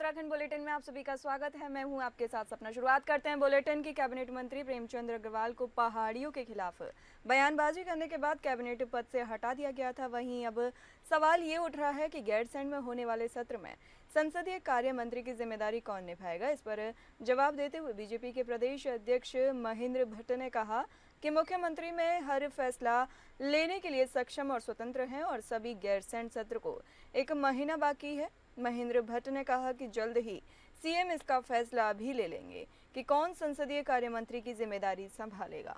Uttarakhand bulletin में आप सभी का स्वागत है। मैं हूं आपके साथ सपना। शुरुआत करते हैं बुलेटिन की। कैबिनेट मंत्री प्रेमचंद अग्रवाल को पहाड़ियों के खिलाफ बयानबाजी करने के बाद कैबिनेट पद से हटा दिया गया था। वहीं अब सवाल ये उठ रहा है कि गैरसैंण में होने वाले सत्र में संसदीय कार्य मंत्री की जिम्मेदारी कौन निभाएगा। इस पर जवाब देते हुए बीजेपी के प्रदेश अध्यक्ष महेंद्र भट्ट ने कहा कि मुख्यमंत्री में हर फैसला लेने के लिए सक्षम और स्वतंत्र हैं और सभी गैरसैंण सत्र को 1 महीना बाकी है। महेंद्र भट्ट ने कहा कि जल्द ही सीएम इसका फैसला भी ले लेंगे कि कौन संसदीय कार्य मंत्री की जिम्मेदारी संभालेगा।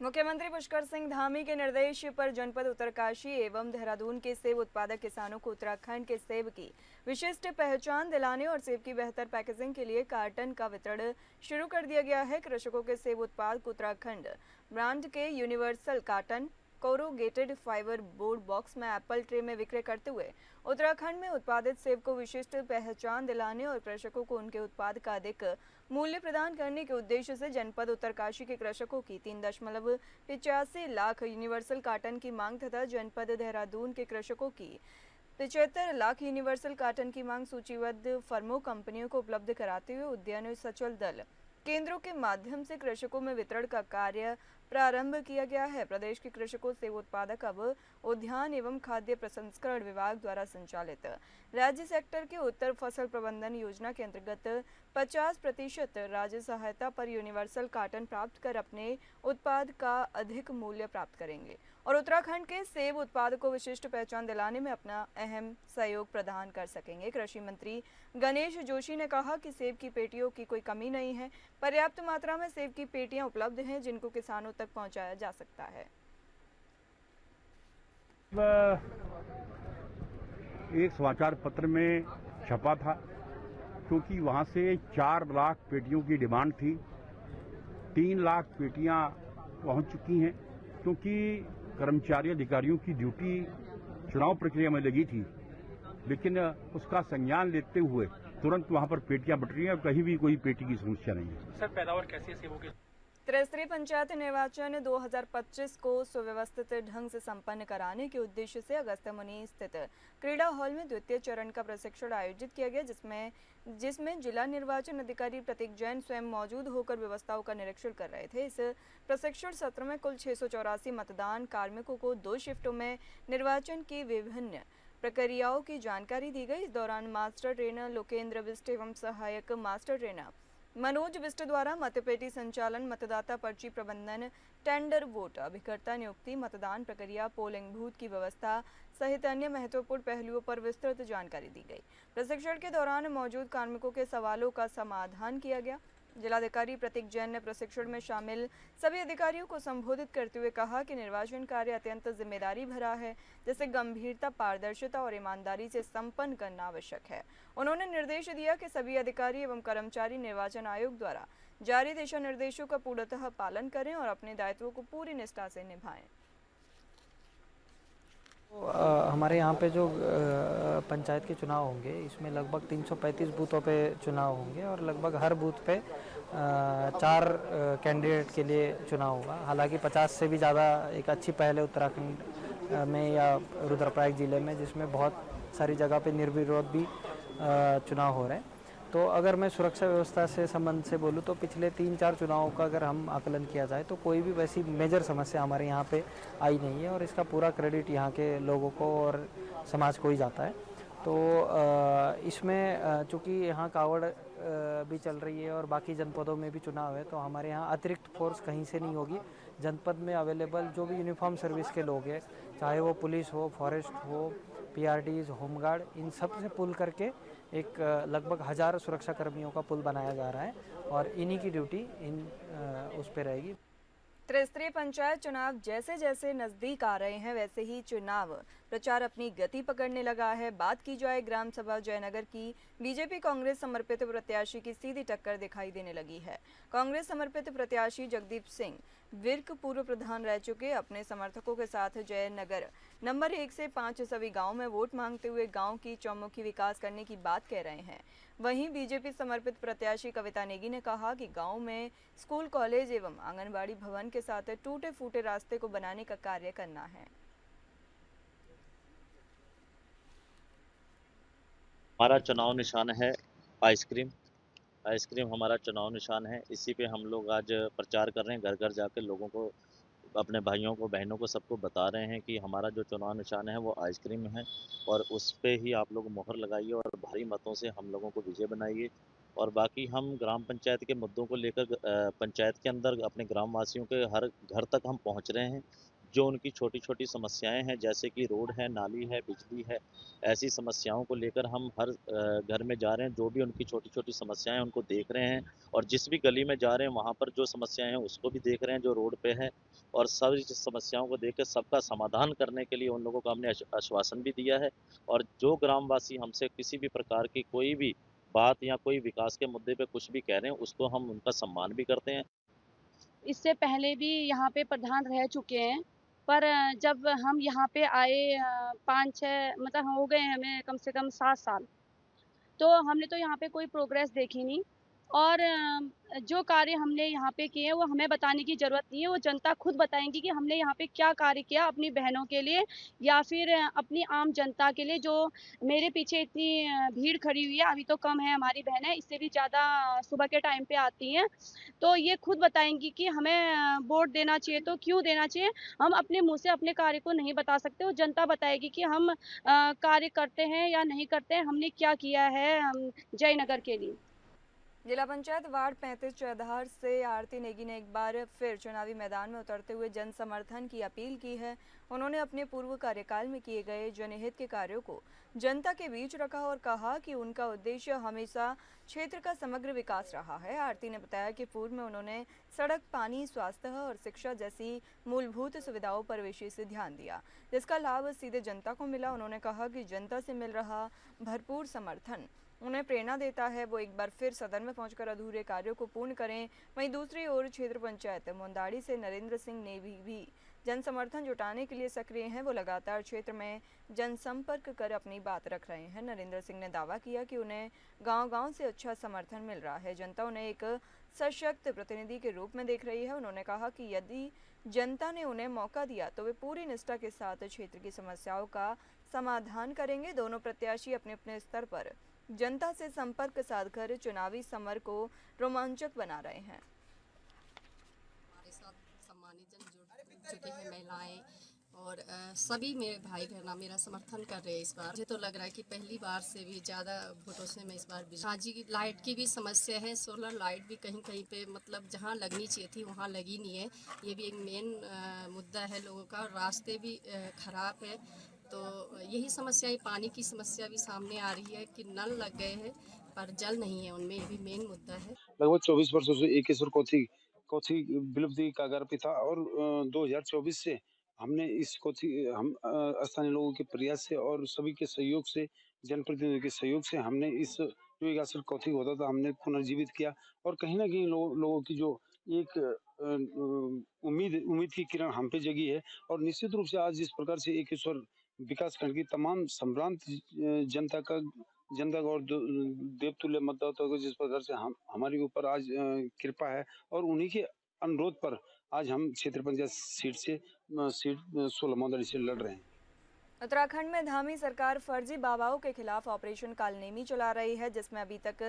मुख्यमंत्री पुष्कर सिंह धामी के निर्देश पर जनपद उत्तरकाशी एवं देहरादून के सेब उत्पादक किसानों को उत्तराखंड के सेब की विशिष्ट पहचान दिलाने और सेब की बेहतर पैकेजिंग के लिए कार्टन का वितरण शुरू कर दिया गया है। कृषकों के सेब उत्पाद को उत्तराखंड ब्रांड के universal carton corrugated fibre board box में एप्पल ट्रे में विक्रय करते हुए उत्तराखंड में उत्पादित सेब को विशिष्ट पहचान दिलाने और कृषकों को उनके उत्पाद का अधिक मूल्य प्रदान करने के उद्देश्य से जनपद उत्तरकाशी के कृषकों की 3.85 लाख यूनिवर्सल कार्टन की मांग तथा जनपद देहरादून के कृषकों की 75 लाख यूनिवर्सल कार्टन की मांग सूचीबद्ध फर्मों कंपनियों को उपलब्ध कराते हुए उद्यान सचल दल केंद्रों के माध्यम से कृषकों में वितरण का कार्य प्रारंभ किया गया है। प्रदेश के कृषकों सेब उत्पादक अब उद्यान एवं खाद्य प्रसंस्करण विभाग द्वारा संचालित राज्य सेक्टर के उत्तर फसल प्रबंधन योजना के अंतर्गत 50% राज्य सहायता पर यूनिवर्सल कार्टन प्राप्त कर अपने उत्पाद का अधिक मूल्य प्राप्त करेंगे और उत्तराखंड के सेब उत्पाद को विशिष्ट पहचान दिलाने में अपना अहम सहयोग प्रदान कर सकेंगे। कृषि मंत्री गणेश जोशी ने कहा कि सेब की पेटियों की कोई कमी नहीं है। पर्याप्त मात्रा में सेब की पेटियां उपलब्ध हैं जिनको किसानों तक पहुंचाया जा सकता है। एक समाचार पत्र में छपा था क्योंकि वहां से 4 लाख पेटियों की डिमांड थी। 3 लाख पेटियां पहुंच चुकी हैं क्योंकि कर्मचारी अधिकारियों की ड्यूटी चुनाव प्रक्रिया में लगी थी, लेकिन उसका संज्ञान लेते हुए तुरंत वहां पर पेटियां बट रही हैं और कहीं भी कोई पेटी की समस्या नहीं है। सर, पैदावार कैसी है सेबों की? त्रिस्तरीय पंचायत निर्वाचन 2025 को सुव्यवस्थित ढंग से संपन्न कराने के उद्देश्य से अगस्त्यमुनि स्थित क्रीड़ा हॉल में द्वितीय चरण का प्रशिक्षण आयोजित किया गया, जिसमें जिला निर्वाचन अधिकारी प्रतीक जैन स्वयं मौजूद होकर व्यवस्थाओं का निरीक्षण कर रहे थे। इस प्रशिक्षण सत्र में कुल 684 मतदान कार्मिकों को 2 शिफ्टों में निर्वाचन की विभिन्न प्रक्रियाओं की जानकारी दी गई। इस दौरान मास्टर ट्रेनर लोकेंद्र बिष्ट एवं सहायक मास्टर ट्रेनर मनोज बिष्ट द्वारा मतपेटी संचालन, मतदाता पर्ची प्रबंधन, टेंडर वोट अभिकर्ता नियुक्ति, मतदान प्रक्रिया, पोलिंग बूथ की व्यवस्था सहित अन्य महत्वपूर्ण पहलुओं पर विस्तृत जानकारी दी गई। प्रशिक्षण के दौरान मौजूद कार्मिकों के सवालों का समाधान किया गया। जिलाधिकारी प्रतीक जैन ने प्रशिक्षण में शामिल सभी अधिकारियों को संबोधित करते हुए कहा कि निर्वाचन कार्य अत्यंत जिम्मेदारी भरा है, जिसे गंभीरता, पारदर्शिता और ईमानदारी से संपन्न करना आवश्यक है। उन्होंने निर्देश दिया कि सभी अधिकारी एवं कर्मचारी निर्वाचन आयोग द्वारा जारी दिशा निर्देशों का पूर्णतः पालन करें और अपने दायित्वों को पूरी निष्ठा से निभाएं। हमारे यहाँ पे जो पंचायत के चुनाव होंगे, इसमें लगभग 335 बूथों पे चुनाव होंगे और लगभग हर बूथ पे 4 कैंडिडेट के लिए चुनाव होगा। हालांकि 50 से भी ज़्यादा एक अच्छी पहल है उत्तराखंड में या रुद्रप्रयाग जिले में, जिसमें बहुत सारी जगह पे निर्विरोध भी चुनाव हो रहे हैं। तो अगर मैं सुरक्षा व्यवस्था से संबंध से बोलूँ तो पिछले 3-4 चुनावों का अगर हम आकलन किया जाए तो कोई भी वैसी मेजर समस्या हमारे यहाँ पे आई नहीं है और इसका पूरा क्रेडिट यहाँ के लोगों को और समाज को ही जाता है। तो इसमें चूँकि यहाँ कावड़ भी चल रही है और बाकी जनपदों में भी चुनाव है, तो हमारे यहाँ अतिरिक्त फोर्स कहीं से नहीं होगी। जनपद में अवेलेबल जो भी यूनिफॉर्म सर्विस के लोग हैं, चाहे वो पुलिस हो, फॉरेस्ट हो, पीआरडीज, होमगार्ड, इन सब से पुल करके एक लगभग 1000 सुरक्षा कर्मियों का पुल बनाया जा रहा है और इन्हीं की ड्यूटी उस पर रहेगी। त्रिस्तरीय पंचायत चुनाव जैसे जैसे नजदीक आ रहे हैं, वैसे ही चुनाव प्रचार अपनी गति पकड़ने लगा है। बात की जाए ग्राम सभा जयनगर की, बीजेपी कांग्रेस समर्पित प्रत्याशी की सीधी टक्कर दिखाई देने लगी है। कांग्रेस समर्पित प्रत्याशी जगदीप सिंह विर्क पूर्व प्रधान रह चुके अपने समर्थकों के साथ जयनगर नंबर 1 से 5 सभी गांव में वोट मांगते हुए गांव की चौमुखी विकास करने की बात कह रहे हैं। वहीं बीजेपी समर्पित प्रत्याशी कविता नेगी ने कहा कि गांव में स्कूल, कॉलेज एवं आंगनबाड़ी भवन के साथ टूटे फूटे रास्ते को बनाने का कार्य करना है। हमारा चुनाव निशान है आइसक्रीम। आइसक्रीम हमारा चुनाव निशान है। इसी पे हम लोग आज प्रचार कर रहे हैं, घर घर जाकर लोगों को, अपने भाइयों को, बहनों को, सबको बता रहे हैं कि हमारा जो चुनाव निशान है वो आइसक्रीम है और उस पे ही आप लोग मोहर लगाइए और भारी मतों से हम लोगों को विजय बनाइए। और बाकी हम ग्राम पंचायत के मुद्दों को लेकर पंचायत के अंदर अपने ग्रामवासियों के हर घर तक हम पहुंच रहे हैं। जो उनकी छोटी छोटी समस्याएं हैं, जैसे कि रोड है, नाली है, बिजली है, ऐसी समस्याओं को लेकर हम हर घर में जा रहे हैं। जो भी उनकी छोटी छोटी समस्याएं हैं उनको देख रहे हैं और जिस भी गली में जा रहे हैं वहाँ पर जो समस्याएं हैं उसको भी देख रहे हैं जो रोड पे है, और सारी समस्याओं को देख कर सबका समाधान करने के लिए उन लोगों को हमने आश्वासन भी दिया है। और जो ग्रामवासी हमसे किसी भी प्रकार की कोई भी बात या कोई विकास के मुद्दे पे कुछ भी कह रहे हैं उसको हम उनका सम्मान भी करते हैं। इससे पहले भी यहाँ पे प्रधान रह चुके हैं, पर जब हम यहाँ पे आए 5-6 मतलब हो गए हमें कम से कम 7 साल, तो हमने तो यहाँ पे कोई प्रोग्रेस देखी नहीं। और जो कार्य हमने यहाँ पे किए हैं वो हमें बताने की ज़रूरत नहीं है, वो जनता खुद बताएँगी कि हमने यहाँ पे क्या कार्य किया अपनी बहनों के लिए या फिर अपनी आम जनता के लिए। जो मेरे पीछे इतनी भीड़ खड़ी हुई है, अभी तो कम है हमारी बहनें, इससे भी ज़्यादा सुबह के टाइम पे आती हैं, तो ये खुद बताएँगी कि हमें वोट देना चाहिए तो क्यों देना चाहिए। हम अपने मुँह से अपने कार्य को नहीं बता सकते, वो जनता बताएगी कि हम कार्य करते हैं या नहीं करते हैं, हमने क्या किया है जयनगर के लिए। जिला पंचायत वार्ड 35 चौधार से आरती नेगी ने एक बार फिर चुनावी मैदान में उतरते हुए जन समर्थन की अपील की है। उन्होंने अपने पूर्व कार्यकाल में किए गए जनहित के कार्यों को जनता के बीच रखा और कहा कि उनका उद्देश्य हमेशा क्षेत्र का समग्र विकास रहा है। आरती ने बताया कि पूर्व में उन्होंने सड़क, पानी, स्वास्थ्य और शिक्षा जैसी मूलभूत सुविधाओं पर विशेष ध्यान दिया, जिसका लाभ सीधे जनता को मिला। उन्होंने कहा कि जनता से मिल रहा भरपूर समर्थन उन्हें प्रेरणा देता है, वो एक बार फिर सदन में पहुंचकर अधूरे कार्यों को पूर्ण करें। वहीं दूसरी ओर क्षेत्र पंचायत मुंदाड़ी से नरेंद्र सिंह ने भी जन समर्थन जुटाने के लिए सक्रिय हैं। वो लगातार क्षेत्र में जनसंपर्क कर अपनी बात रख रहे हैं। नरेंद्र सिंह ने दावा किया कि उन्हें गांव-गांव से अच्छा समर्थन मिल रहा है, जनता उन्हें एक सशक्त प्रतिनिधि के रूप में देख रही है। उन्होंने कहा कि यदि जनता ने उन्हें मौका दिया तो वे पूरी निष्ठा के साथ क्षेत्र की समस्याओं का समाधान करेंगे। दोनों प्रत्याशी अपने अपने स्तर पर जनता से संपर्क साधकर चुनावी समर को रोमांचक बना रहे हैं। हमारे साथ सम्मानित जन जुड़ चुके हैं, महिलाएं और सभी मेरे भाई बहना मेरा समर्थन कर रहे हैं इस बार। मुझे तो लग रहा है कि पहली बार से भी ज़्यादा वोटों से मैं इस बार हाँ जी, लाइट की भी समस्या है। सोलर लाइट भी कहीं कहीं पे मतलब जहाँ लगनी चाहिए थी वहाँ लगी नहीं है, ये भी एक मेन मुद्दा है लोगों का। रास्ते भी ख़राब है, तो यही समस्या, पानी की समस्या भी सामने आ रही है कि नल लग गए हैं पर जल नहीं है उनमें, ये भी मेन मुद्दा है। लगभग 24 वर्षों से एकेश्वर कोथी विलुप्ति कगार पे था और 2024 से हमने इस स्थानीय लोगों के प्रयास से और सभी के सहयोग से, जनप्रतिनिधियों के सहयोग से हमने इस जो एकेश्वर कोथी होता था हमने पुनर्जीवित किया। और कहीं न कहीं लोगों की जो एक उम्मीद की किरण हम पे जगी है। और निश्चित रूप से आज जिस प्रकार से एकेश्वर विकासखंड की तमाम संभ्रांत जनता का और देवतुल्य मतदाताओं को जिस प्रकार से हमारे ऊपर आज कृपा है, और उन्हीं के अनुरोध पर आज हम क्षेत्र पंचायत सीट 16 मोदाड़ी से लड़ रहे हैं। उत्तराखंड में धामी सरकार फर्जी बाबाओं के खिलाफ ऑपरेशन कालनेमी चला रही है, जिसमें अभी तक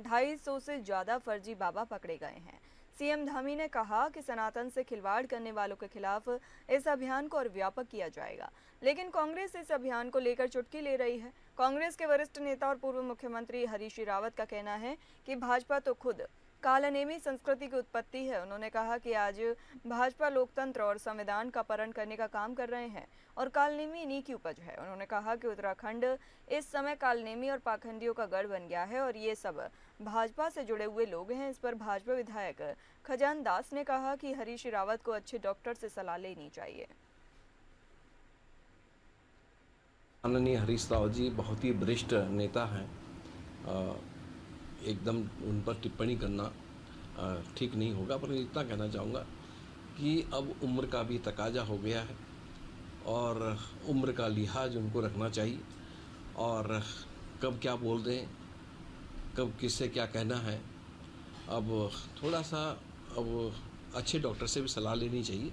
250 से ज्यादा फर्जी बाबा पकड़े गए हैं। सीएम धामी ने कहा कि सनातन से खिलवाड़ करने वालों के खिलाफ इस अभियान को और व्यापक किया जाएगा, लेकिन कांग्रेस इस अभियान को लेकर चुटकी ले रही है। कांग्रेस के वरिष्ठ नेता और पूर्व मुख्यमंत्री हरीश रावत का कहना है कि भाजपा तो खुद कालनेमी संस्कृति की उत्पत्ति है। उन्होंने कहा कि आज भाजपा लोकतंत्र और संविधान का अपहरण करने का काम कर रहे हैं और कालनेमी इन्हीं की उपज है। उन्होंने कहा कि उत्तराखंड इस समय कालनेमी और पाखंडियों का गढ़ बन गया है और ये सब भाजपा से जुड़े हुए लोग हैं। इस पर भाजपा विधायक खजान दास ने कहा कि हरीश रावत को अच्छे डॉक्टर से सलाह लेनी चाहिए। माननीय हरीश राव जी बहुत ही वरिष्ठ नेता हैं। एकदम उन पर टिप्पणी करना ठीक नहीं होगा, पर इतना कहना चाहूँगा कि अब उम्र का भी तकाजा हो गया है और उम्र का लिहाज उनको रखना चाहिए और कब क्या बोल दें, कब किससे क्या कहना है। अब थोड़ा सा अब अच्छे डॉक्टर से भी सलाह लेनी चाहिए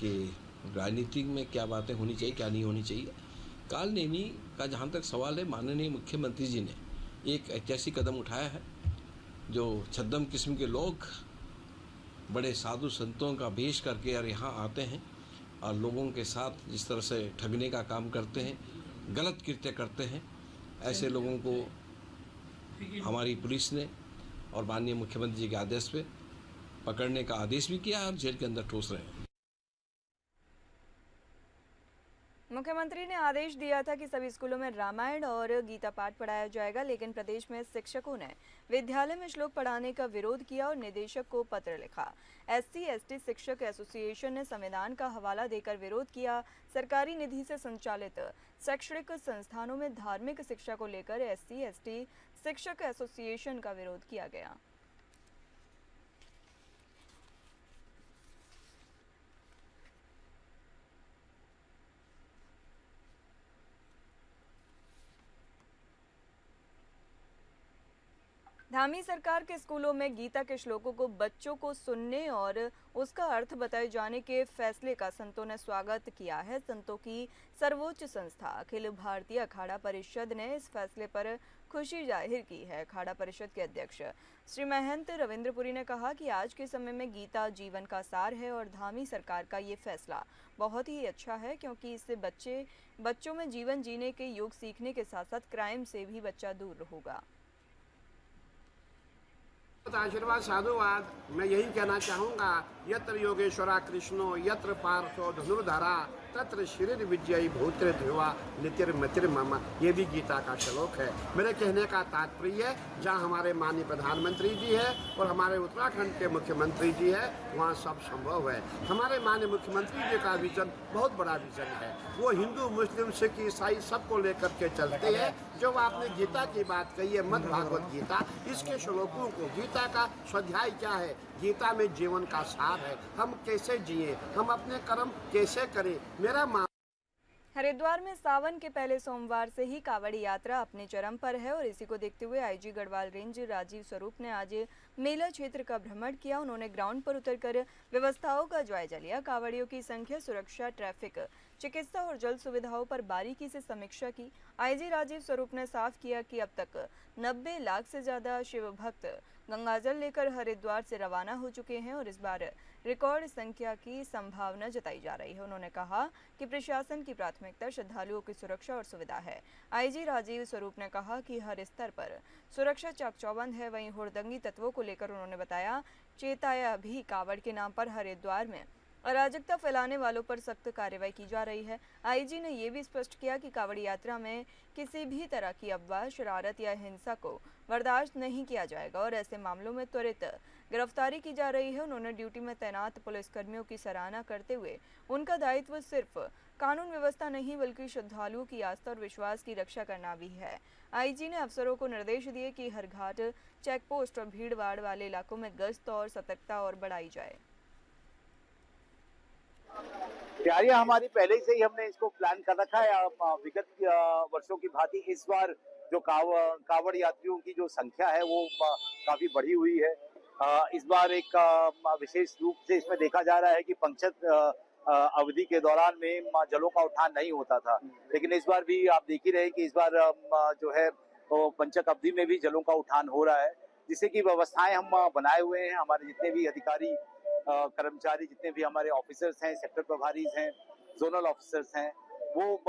कि राजनीति में क्या बातें होनी चाहिए, क्या नहीं होनी चाहिए। कालनेमी का जहाँ तक सवाल है, माननीय मुख्यमंत्री जी ने एक ऐतिहासिक कदम उठाया है। जो छद्म किस्म के लोग बड़े साधु संतों का वेश करके और यहाँ आते हैं और लोगों के साथ जिस तरह से ठगने का काम करते हैं, गलत कृत्य करते हैं, ऐसे लोगों को हमारी पुलिस ने और माननीय मुख्यमंत्री जी के आदेश पे पकड़ने का आदेश भी किया और जेल के अंदर ठोस रहे हैं। मुख्यमंत्री ने आदेश दिया था कि सभी स्कूलों में रामायण और गीता पाठ पढ़ाया जाएगा, लेकिन प्रदेश में शिक्षकों ने विद्यालय में श्लोक पढ़ाने का विरोध किया और निदेशक को पत्र लिखा। SC/ST शिक्षक एसोसिएशन ने संविधान का हवाला देकर विरोध किया। सरकारी निधि से संचालित शैक्षणिक संस्थानों में धार्मिक शिक्षा को लेकर SC/ST शिक्षक एसोसिएशन का विरोध किया गया। धामी सरकार के स्कूलों में गीता के श्लोकों को बच्चों को सुनने और उसका अर्थ बताए जाने के फैसले का संतों ने स्वागत किया है। संतों की सर्वोच्च संस्था अखिल भारतीय अखाड़ा परिषद ने इस फैसले पर खुशी जाहिर की है। अखाड़ा परिषद के अध्यक्ष श्री महंत रविंद्रपुरी ने कहा कि आज के समय में गीता जीवन का सार है और धामी सरकार का ये फैसला बहुत ही अच्छा है, क्योंकि इससे बच्चों में जीवन जीने के योग सीखने के साथ साथ क्राइम से भी बच्चा दूर होगा। आशीर्वाद साधुवाद मैं यही कहना चाहूँगा, यत्र योगेश्वरा कृष्णो यत्र पार्थो धनुर्धरा तत्र शरीर विजयी भूत्र ध्रुवा नितिर मतिर मम। ये भी गीता का श्लोक है। मेरे कहने का तात्पर्य जहाँ हमारे माननीय प्रधानमंत्री जी है और हमारे उत्तराखंड के मुख्यमंत्री जी है, वहाँ सब संभव है। हमारे माननीय मुख्यमंत्री जी का विजन बहुत बड़ा विजन है। वो हिंदू मुस्लिम सिख ईसाई सबको लेकर के चलते हैं। जो आपने गीता की बात कही है, मद् भागवत गीता, इसके श्लोकों को, गीता का स्वाध्याय क्या है, गीता में जीवन का सार है। हम कैसे जिए, हम अपने कर्म कैसे करें। मेरा हरिद्वार में सावन के पहले सोमवार से ही कावड़ी यात्रा अपने चरम पर है और इसी को देखते हुए IG गढ़वाल रेंज राजीव स्वरूप ने आज मेला क्षेत्र का भ्रमण किया। उन्होंने ग्राउंड पर उतरकर व्यवस्थाओं का जायजा लिया। कावड़ियों की संख्या, सुरक्षा, ट्रैफिक, चिकित्सा और जल सुविधाओं पर बारीकी से समीक्षा की। IG राजीव स्वरूप ने साफ किया कि अब तक 90 लाख से ज्यादा शिव भक्त गंगाजल लेकर हरिद्वार से रवाना हो चुके हैं और इस बार रिकॉर्ड संख्या की संभावना जताई जा रही है। उन्होंने कहा कि प्रशासन की प्राथमिकता श्रद्धालुओं की सुरक्षा और सुविधा है। IG राजीव स्वरूप ने कहा कि हर स्तर पर सुरक्षा चाक चौबंद है। वहीं हुड़दंगी तत्वों को लेकर उन्होंने बताया, चेताया भी कावड़ के नाम पर हरिद्वार में अराजकता फैलाने वालों पर सख्त कार्रवाई की जा रही है। IG ने यह भी स्पष्ट किया कि कावड़ी यात्रा में किसी भी तरह की अफवाह, शरारत या हिंसा को बर्दाश्त नहीं किया जाएगा और ऐसे मामलों में त्वरित गिरफ्तारी की जा रही है। उन्होंने ड्यूटी में तैनात पुलिसकर्मियों की सराहना करते हुए उनका दायित्व सिर्फ कानून व्यवस्था नहीं बल्कि श्रद्धालुओं की आस्था और विश्वास की रक्षा करना भी है। IG ने अफसरों को निर्देश दिए कि हर घाट, चेक पोस्ट और भीड़ भाड़ वाले इलाकों में गश्त और सतर्कता और बढ़ाई जाए। तैयारियां हमारी पहले से ही हमने इसको प्लान कर रखा है। विगत वर्षों की भांति इस बार जो कावड़ यात्रियों की जो संख्या है वो काफी बढ़ी हुई है। इस बार एक विशेष रूप से इसमें देखा जा रहा है कि पंचक अवधि के दौरान में जलों का उठान नहीं होता था, लेकिन इस बार भी आप देख ही रहे हैं कि इस बार जो है तो पंचक अवधि में भी जलों का उठान हो रहा है, जिससे कि व्यवस्थाएं हम बनाए हुए हैं। हमारे जितने भी अधिकारी कर्मचारी, जितने भी हमारे ऑफिसर्स हैं, सेक्टर प्रभारी हैं, जोनल ऑफिसर्स हैं, वो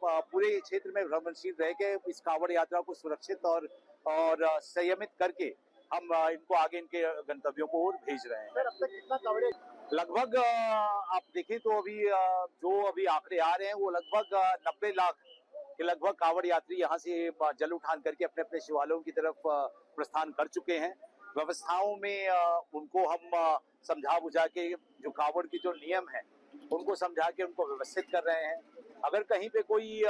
पूरे क्षेत्र में भ्रमणशील रह के इस कावड़ यात्रा को सुरक्षित और संयमित करके हम इनको आगे इनके गंतव्यों को ओर भेज रहे हैं। सर, अब तक कितना कावड़? लगभग आप देखें तो अभी आंकड़े आ रहे हैं वो लगभग 90 लाख के लगभग कावड़ यात्री यहाँ से जल उठान करके अपने अपने शिवालयों की तरफ प्रस्थान कर चुके हैं। व्यवस्थाओं में उनको हम समझा बुझा के जो कावड़ की जो नियम है उनको समझा के उनको व्यवस्थित कर रहे हैं। अगर कहीं पे कोई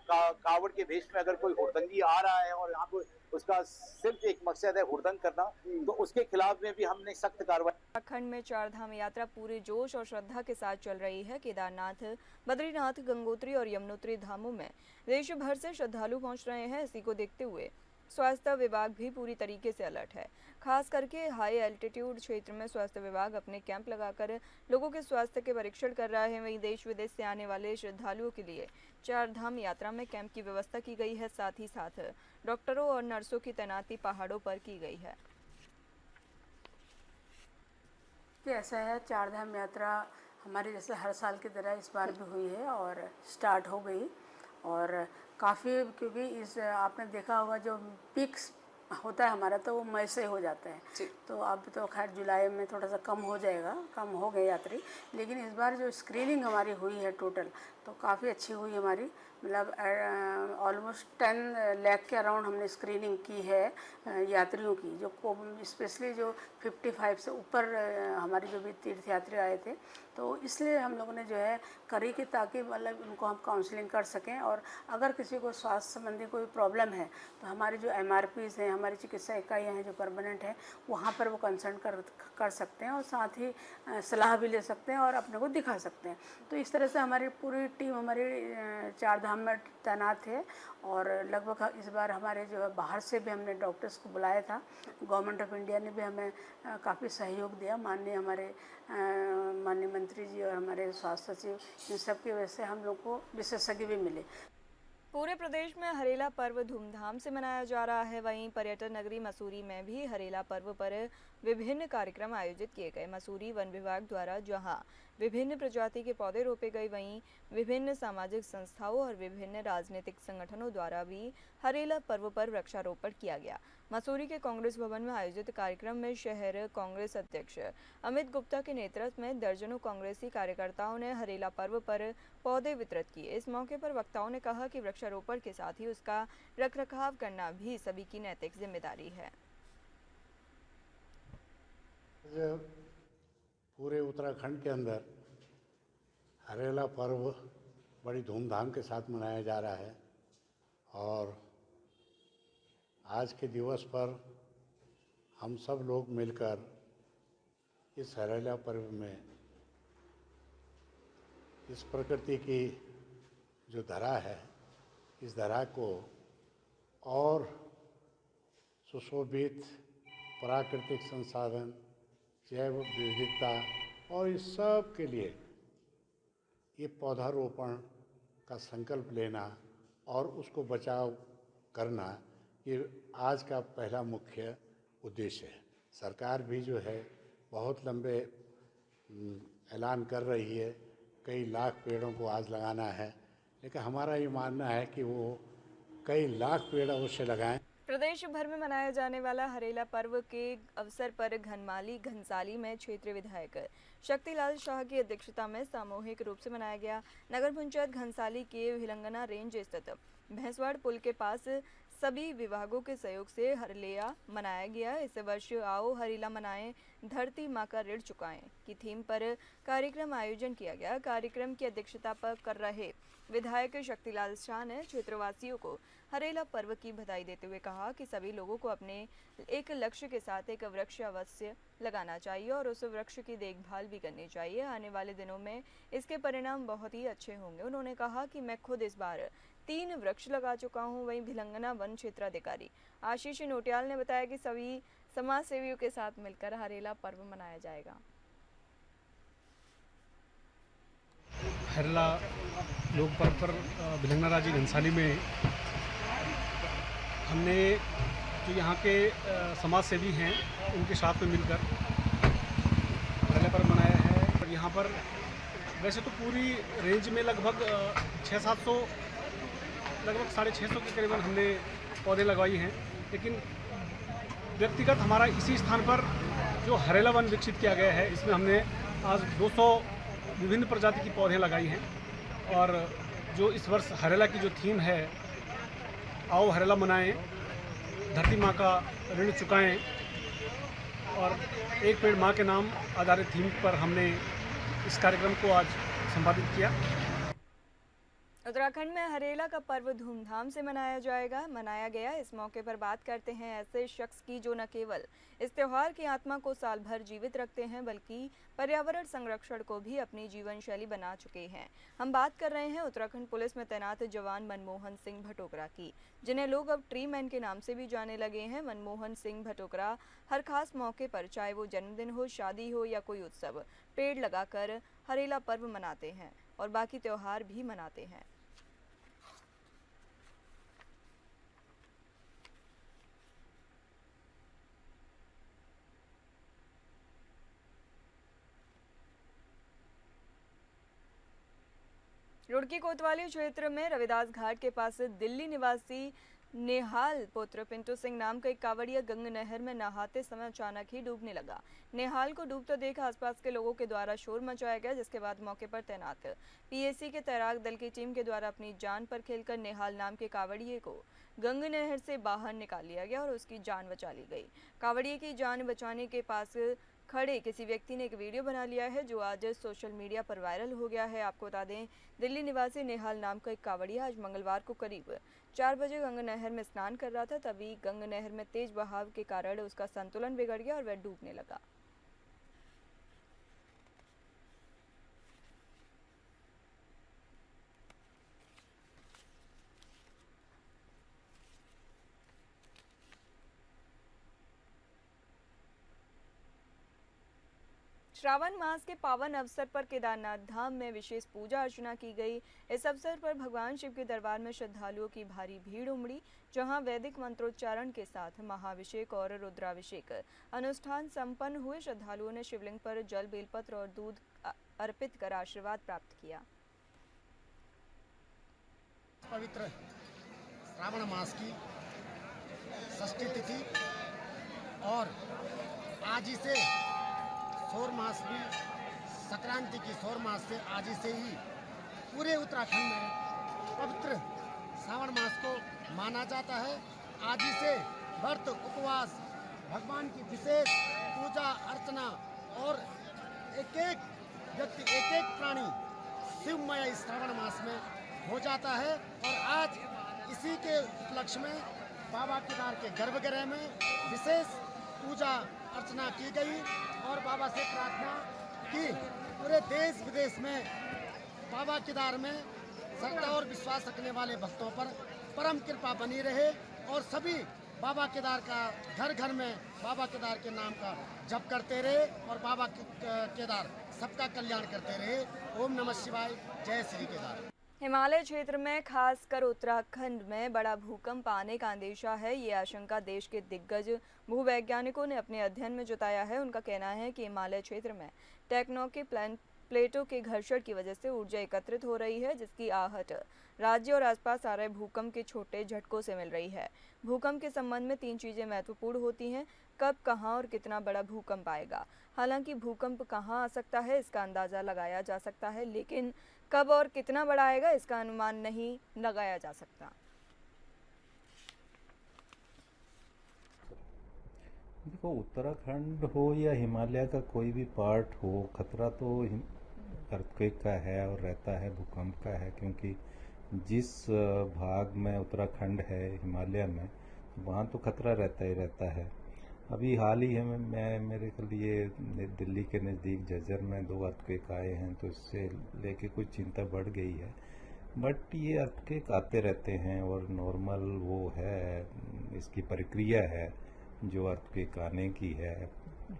कावड़ के भेष में अगर कोई हुड़दंगी आ रहा है और यहाँ पे उसका सिर्फ एक मकसद है हुड़दंग करना, तो उसके खिलाफ में भी हमने सख्त कार्रवाई। उत्तराखंड में चार धाम यात्रा पूरे जोश और श्रद्धा के साथ चल रही है। केदारनाथ, बद्रीनाथ, गंगोत्री और यमुनोत्री धामों में देश भर से श्रद्धालु पहुंच रहे हैं। इसी को देखते हुए स्वास्थ्य विभाग भी पूरी तरीके से अलर्ट है। खास करके हाई एल्टीट्यूड क्षेत्र में स्वास्थ्य विभाग अपने कैंप लगाकर लोगों के स्वास्थ्य के परीक्षण कर रहा है। वहीं देश विदेश से आने वाले श्रद्धालुओं के लिए चार धाम यात्रा में कैंप की व्यवस्था की गई है। साथ ही साथ डॉक्टरों और नर्सों की तैनाती पहाड़ों पर की गई है। ऐसा है, चार धाम यात्रा हमारे जैसे हर साल की तरह इस बार भी हुई है और स्टार्ट हो गई। और काफ़ी, क्योंकि इस आपने देखा होगा जो पीक्स होता है हमारा तो वो मई से हो जाता है, तो अब तो खैर जुलाई में थोड़ा सा कम हो जाएगा, कम हो गए यात्री। लेकिन इस बार जो स्क्रीनिंग हमारी हुई है टोटल तो काफ़ी अच्छी हुई हमारी, मतलब ऑलमोस्ट 10 लाख के अराउंड हमने स्क्रीनिंग की है यात्रियों की, जो स्पेशली जो 55 से ऊपर हमारी जो भी तीर्थयात्री आए थे, तो इसलिए हम लोगों ने जो है करी कि ताकि मतलब उनको हम काउंसलिंग कर सकें। और अगर किसी को स्वास्थ्य संबंधी कोई प्रॉब्लम है तो हमारी जो MRPs हैं, हमारी चिकित्सा इकाइयाँ हैं जो परमानेंट हैं, वहाँ पर वो कंसल्ट कर सकते हैं और साथ ही सलाह भी ले सकते हैं और अपने को दिखा सकते हैं। तो इस तरह से हमारी पूरी टीम हमारी चार धाम में तैनात है। और लगभग इस बार हमारे जो है बाहर से भी हमने डॉक्टर्स को बुलाया था। गवर्नमेंट ऑफ इंडिया ने भी हमें काफ़ी सहयोग दिया, माननीय मंत्री जी और हमारे स्वास्थ्य सचिव, इन सब की वजह से हम लोग को विशेषज्ञ भी मिले। पूरे प्रदेश में हरेला पर्व धूमधाम से मनाया जा रहा है। वहीं पर्यटन नगरी मसूरी में भी हरेला पर्व पर विभिन्न कार्यक्रम आयोजित किए गए। मसूरी वन विभाग द्वारा जहां विभिन्न प्रजाति के पौधे रोपे गए, वहीं विभिन्न सामाजिक संस्थाओं और विभिन्न राजनीतिक संगठनों द्वारा भी हरेला पर्व पर वृक्षारोपण किया गया। मसूरी के कांग्रेस भवन में आयोजित कार्यक्रम में शहर कांग्रेस अध्यक्ष अमित गुप्ता के नेतृत्व में दर्जनों कांग्रेसी कार्यकर्ताओं ने हरेला पर्व पर पौधे वितरित किए। इस मौके पर वक्ताओं ने कहा कि वृक्षारोपण के साथ ही उसका रखरखाव करना भी सभी की नैतिक जिम्मेदारी है। पूरे उत्तराखंड के अंदर हरेला पर्व बड़ी धूमधाम के साथ मनाया जा रहा है और आज के दिवस पर हम सब लोग मिलकर इस हरेला पर्व में इस प्रकृति की जो धरा है, इस धरा को और सुशोभित प्राकृतिक संसाधन, जैव विविधता और इस सब के लिए ये पौधारोपण का संकल्प लेना और उसको बचाव करना, ये आज का पहला मुख्य उद्देश्य है। सरकार भी जो है बहुत लंबे ऐलान कर रही है, कई लाख पेड़ों को आज लगाना है, लेकिन हमारा ये मानना है कि वो कई लाख पेड़ अवश्य लगाएं। प्रदेश भर में मनाया जाने वाला हरेला पर्व के अवसर पर घनसाली में क्षेत्रीय विधायक शक्तिलाल शाह की अध्यक्षता में सामूहिक रूप से मनाया गया। नगर पंचायत घनसाली के भिलंगना रेंज स्थित भैंसवाड़ पुल के पास सभी विभागों के सहयोग से हरेला मनाया गया। इस वर्ष आओ हरेला मनाएं, धरती माँ का ऋण चुकाएं की थीम पर कार्यक्रम आयोजन किया गया। कार्यक्रम की अध्यक्षता पर कर रहे विधायक शक्तिलाल शाह ने क्षेत्रवासियों को हरेला पर्व की बधाई देते हुए कहा कि सभी लोगों को अपने एक लक्ष्य के साथ एक वृक्ष अवश्य लगाना चाहिए और उस वृक्ष की देखभाल भी करनी चाहिए। आने वाले दिनों में इसके परिणाम बहुत ही अच्छे होंगे। उन्होंने कहा कि मैं खुद इस बार 3 वृक्ष लगा चुका हूं। वहीं भिलंगना वन क्षेत्राधिकारी आशीष नोटियाल ने बताया कि सभी समाज सेवियों के साथ मिलकर हरेला पर्व मनाया जाएगा। हरेला लोक पर्व पर भिलंगना राजी घनसाली में हमने जो यहाँ के समाज सेवी हैं उनके साथ में मिलकर हरेला पर्व मनाया है। और यहाँ पर वैसे तो पूरी रेंज में लगभग 600-700 लगभग 650 के करीबन हमने पौधे लगवाई हैं, लेकिन व्यक्तिगत हमारा इसी स्थान पर जो हरेला वन विकसित किया गया है, इसमें हमने आज 200 विभिन्न प्रजाति की पौधे लगाई हैं। और जो इस वर्ष हरेला की जो थीम है, आओ हरेला मनाएं, धरती माँ का ऋण चुकाएं और एक पेड़ माँ के नाम आधारित थीम पर हमने इस कार्यक्रम को आज संपादित किया। उत्तराखंड में हरेला का पर्व धूमधाम से मनाया गया। इस मौके पर बात करते हैं ऐसे शख्स की जो न केवल इस त्योहार की आत्मा को साल भर जीवित रखते हैं बल्कि पर्यावरण संरक्षण को भी अपनी जीवन शैली बना चुके हैं। हम बात कर रहे हैं उत्तराखंड पुलिस में तैनात जवान मनमोहन सिंह भटोगरा की, जिन्हें लोग अब ट्री मैन के नाम से भी जाने लगे हैं। मनमोहन सिंह भटोगरा हर खास मौके पर, चाहे वो जन्मदिन हो, शादी हो या कोई उत्सव, पेड़ लगाकर हरेला पर्व मनाते हैं और बाकी त्योहार भी मनाते हैं। रुड़की कोतवाली क्षेत्र में रविदास घाट के पास दिल्ली निवासी नेहाल पुत्र पिंटू सिंह नाम का एक कावड़िया गंग नहर में नहाते समय अचानक ही डूबने लगा। नेहाल को डूबता देख आसपास के लोगों के द्वारा शोर मचाया गया, जिसके बाद मौके पर तैनात पीएसी के तैराक दल की टीम के द्वारा अपनी जान पर खेलकर नेहाल नाम के कावड़िए को गंग नहर से बाहर निकाल लिया गया और उसकी जान बचा ली गई। कावड़िए की जान बचाने के पास खड़े किसी व्यक्ति ने एक वीडियो बना लिया है जो आज सोशल मीडिया पर वायरल हो गया है। आपको बता दें, दिल्ली निवासी नेहाल नाम का एक कावड़िया आज मंगलवार को करीब 4 बजे गंग नहर में स्नान कर रहा था। तभी गंग नहर में तेज बहाव के कारण उसका संतुलन बिगड़ गया और वह डूबने लगा। श्रावण मास के पावन अवसर पर केदारनाथ धाम में विशेष पूजा अर्चना की गई। इस अवसर पर भगवान शिव के दरबार में श्रद्धालुओं की भारी भीड़ उमड़ी, जहां वैदिक मंत्रोच्चारण के साथ महाभिषेक और रुद्राभिषेक अनुष्ठान संपन्न हुए। श्रद्धालुओं ने शिवलिंग पर जल, बेलपत्र और दूध अर्पित कर आशीर्वाद प्राप्त किया। पवित्र श्रावण मास की षष्ठी तिथि और आज ही से सौर मास भी, संक्रांति की सौर मास से आज ही से ही पूरे उत्तराखंड में पवित्र श्रावण मास को माना जाता है। आज ही से व्रत, उपवास, भगवान की विशेष पूजा अर्चना और एक एक व्यक्ति, एक एक प्राणी शिवमय इस श्रावण मास में हो जाता है। और आज इसी के उपलक्ष्य में बाबा केदार के गर्भगृह में विशेष पूजा अर्चना की गई और बाबा से प्रार्थना की पूरे देश विदेश में बाबा केदार में श्रद्धा और विश्वास रखने वाले भक्तों पर परम कृपा बनी रहे और सभी बाबा केदार का घर घर में बाबा केदार के नाम का जप करते रहे और बाबा केदार सबका कल्याण करते रहे। ओम नमः शिवाय, जय श्री केदार। हिमालय क्षेत्र में खासकर उत्तराखंड में बड़ा भूकंप आने का अंदेशा है। ये आशंका देश के दिग्गज भूवैज्ञानिकों ने अपने अध्ययन में जताया है। उनका कहना है कि हिमालय क्षेत्र में टेक्टोनिक प्लेटों के घर्षण की वजह से ऊर्जा एकत्रित हो रही है, जिसकी आहट राज्य और आसपास आ रहे भूकंप के छोटे झटकों से मिल रही है। भूकंप के संबंध में 3 चीजें महत्वपूर्ण होती हैं: कब, कहां और कितना बड़ा भूकंप आएगा। हालांकि भूकंप कहां आ सकता है इसका अंदाजा लगाया जा सकता है, लेकिन कब और कितना बड़ा आएगा इसका अनुमान नहीं लगाया जा सकता। देखो, उत्तराखंड हो या हिमालय का कोई भी पार्ट हो, खतरा तो अर्थक्वेक का है और रहता है, भूकंप का है, क्योंकि जिस भाग में उत्तराखंड है हिमालय में, वहाँ तो खतरा रहता ही रहता है। अभी हाल ही में मेरे लिए दिल्ली के नज़दीक झज्जर में 2 अर्थक्वेक आए हैं, तो इससे लेके कुछ चिंता बढ़ गई है। बट ये अर्थक्वेक आते रहते हैं और नॉर्मल वो है, इसकी प्रक्रिया है जो अर्थक्वेक आने की है,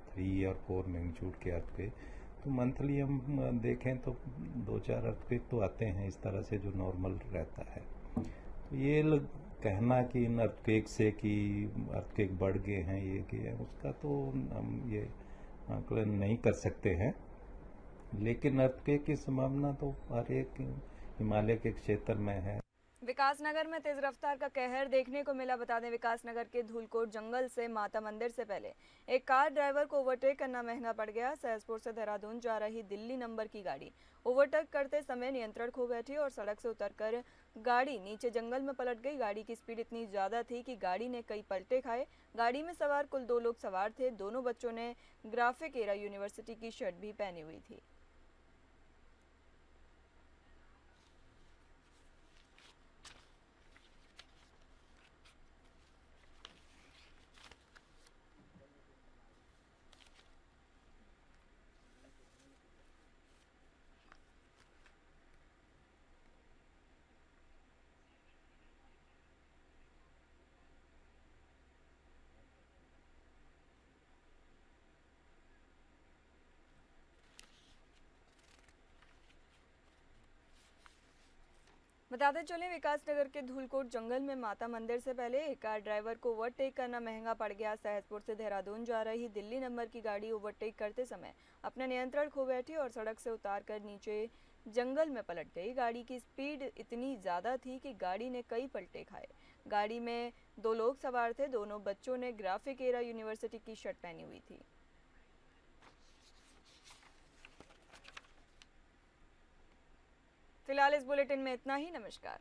3 और 4 मैग्नीट्यूड के अर्थक्वेक। तो मंथली हम देखें तो 2-4 अर्थक्वेक तो आते हैं इस तरह से, जो नॉर्मल रहता है। तो ये कहना कि इन अर्थक्वेक से कि अर्थक्वेक बढ़ गए हैं, ये कि उसका तो हम ये आकलन नहीं कर सकते हैं, लेकिन अर्थक्वेक की संभावना तो हर एक हिमालय के क्षेत्र में है। विकासनगर में तेज रफ्तार का कहर देखने को मिला। बता दें, विकासनगर के धूलकोट जंगल से माता मंदिर से पहले एक कार ड्राइवर को ओवरटेक करना महंगा पड़ गया। सहसपुर से देहरादून जा रही दिल्ली नंबर की गाड़ी ओवरटेक करते समय नियंत्रण खो बैठी और सड़क से उतरकर गाड़ी नीचे जंगल में पलट गई। गाड़ी की स्पीड इतनी ज्यादा थी कि गाड़ी ने कई पलटे खाए। गाड़ी में सवार कुल 2 लोग सवार थे। दोनों बच्चों ने ग्राफिक एरा यूनिवर्सिटी की शर्ट भी पहनी हुई थी। बताते चले विकासनगर के धूलकोट जंगल में माता मंदिर से पहले एक कार ड्राइवर को ओवरटेक करना महंगा पड़ गया। सहसपुर से देहरादून जा रही दिल्ली नंबर की गाड़ी ओवरटेक करते समय अपना नियंत्रण खो बैठी और सड़क से उतारकर नीचे जंगल में पलट गई। गाड़ी की स्पीड इतनी ज़्यादा थी कि गाड़ी ने कई पलटे खाए। गाड़ी में 2 लोग सवार थे। दोनों बच्चों ने ग्राफिक एरा यूनिवर्सिटी की शर्ट पहनी हुई थी। फिलहाल इस बुलेटिन में इतना ही। नमस्कार।